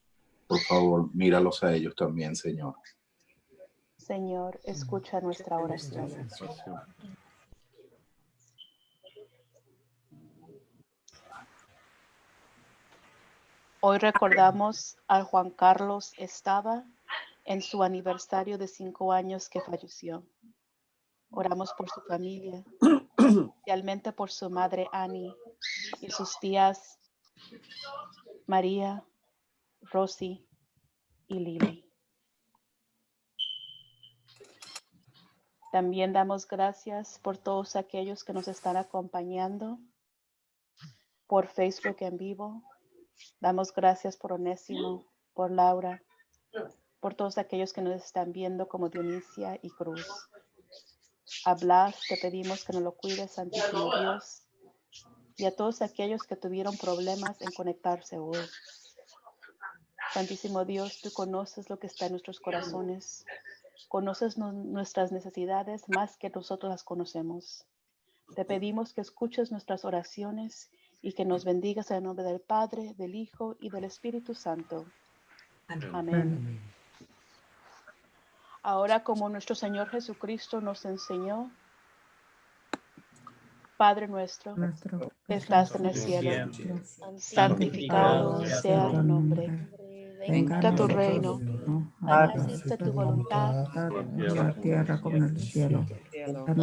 por favor, míralos a ellos también, Señor. Señor, escucha nuestra oración. Hoy recordamos a Juan Carlos Estaba en su aniversario de 5 años que falleció. Oramos por su familia, especialmente por su madre Annie y sus tías María, Rosy y Lili. También damos gracias por todos aquellos que nos están acompañando por Facebook en vivo. Damos gracias por Onésimo, por Laura, por todos aquellos que nos están viendo como Dionisia y Cruz. A Blas te pedimos que nos lo cuides, Santísimo Dios, y a todos aquellos que tuvieron problemas en conectarse hoy. Santísimo Dios, tú conoces lo que está en nuestros corazones, conoces nuestras necesidades más que nosotros las conocemos. Te pedimos que escuches nuestras oraciones y que nos bendigas en el nombre del Padre, del Hijo y del Espíritu Santo. Amén. Ahora, como nuestro Señor Jesucristo nos enseñó, Padre nuestro, que estás en el cielo, santificado sea tu nombre. Venga tu reino, hágase tu voluntad, en la tierra como en el cielo.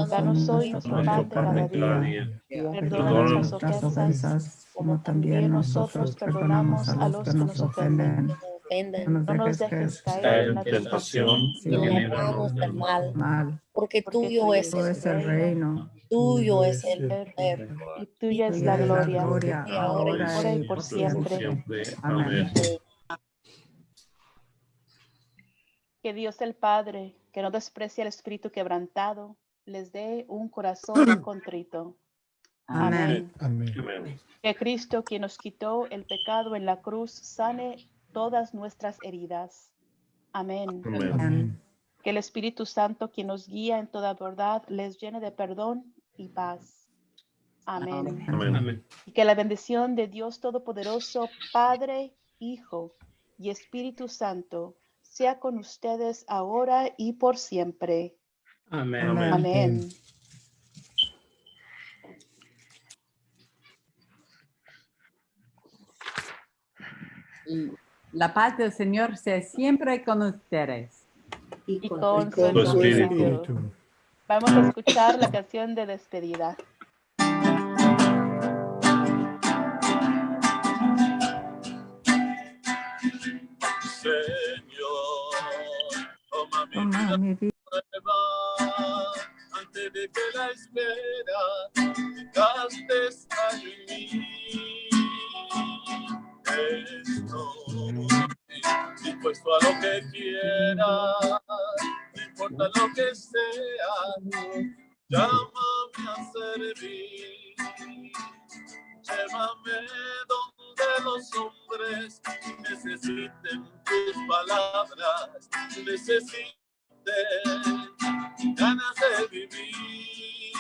Danos hoy nuestro pan de cada día. Perdona nuestras ofensas, como también nosotros perdonamos a los que nos ofenden. No nos dejes caer en la tentación y líbranos del mal, porque tuyo es el reino, tuyo es el poder y tuya es la gloria, ahora y por siempre. Amén. Que Dios el Padre, que no desprecia el espíritu quebrantado, les dé un corazón contrito. Amén. Amén. Que Cristo, quien nos quitó el pecado en la cruz, sane todas nuestras heridas. Amén. Amén. Que el Espíritu Santo, quien nos guía en toda verdad, les llene de perdón y paz. Amén. Amén. Y que la bendición de Dios Todopoderoso, Padre, Hijo y Espíritu Santo, sea con ustedes ahora y por siempre. Amén. Amén. La paz del Señor sea siempre con ustedes. Y con su espíritu. espíritu. Vamos a escuchar la canción de despedida. Señor, toma Toma mi vida nueva, antes de que la espera gastes en mí. Estoy dispuesto a lo que quieras, no importa lo que sea, llámame a servir. Llévame donde los hombres necesiten tus palabras, necesiten ganas de vivir.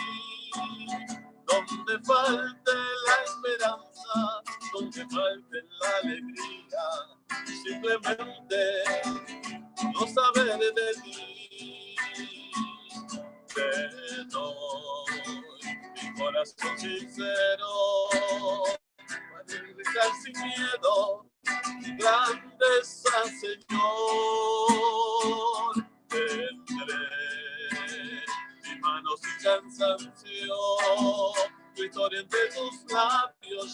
Donde falte la esperanza, donde falte la alegría, simplemente no saber de ti. Te doy mi corazón sincero, para regresar sin miedo, grandeza, Señor. Tendré mi mano sin cansancio, tu historia entre tus labios,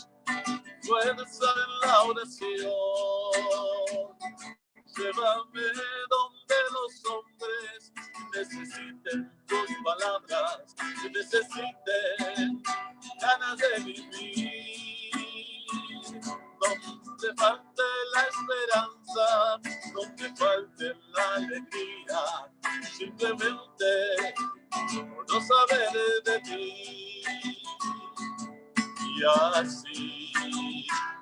fuerza en la oración. Llévame donde los hombres necesiten tus palabras, que necesiten ganas de vivir, donde falte la esperanza, donde falte la alegría, simplemente por no saber de ti. Y así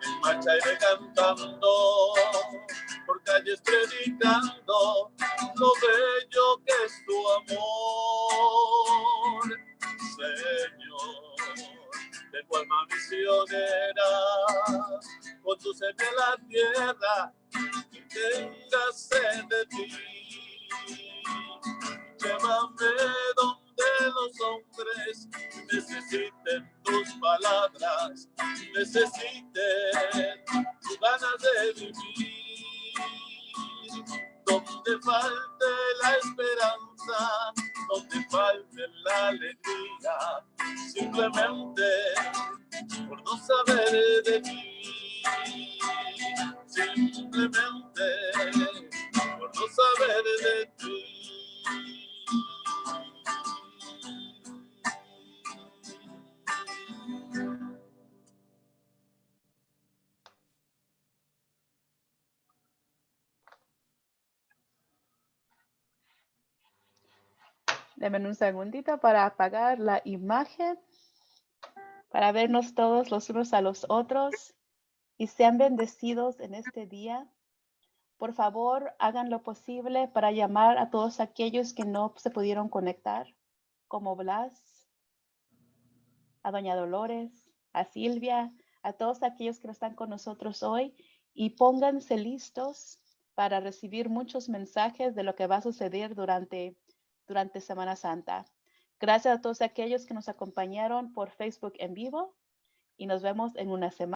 en marcha iré cantando, por calles predicando lo bello que es tu amor, Señor, de forma misionera, condúceme a la tierra que tenga sed de ti. Llévame donde los hombres necesiten tus palabras, necesiten tus ganas de vivir, donde falte la esperanza, donde falte la alegría, simplemente por no saber de ti, simplemente por no saber de ti. Denme un segundito para apagar la imagen, para vernos todos los unos a los otros y sean bendecidos en este día. Por favor, hagan lo posible para llamar a todos aquellos que no se pudieron conectar, como Blas, a Doña Dolores, a Silvia, a todos aquellos que no están con nosotros hoy, y pónganse listos para recibir muchos mensajes de lo que va a suceder durante Semana Santa. Gracias a todos aquellos que nos acompañaron por Facebook en vivo y nos vemos en una semana.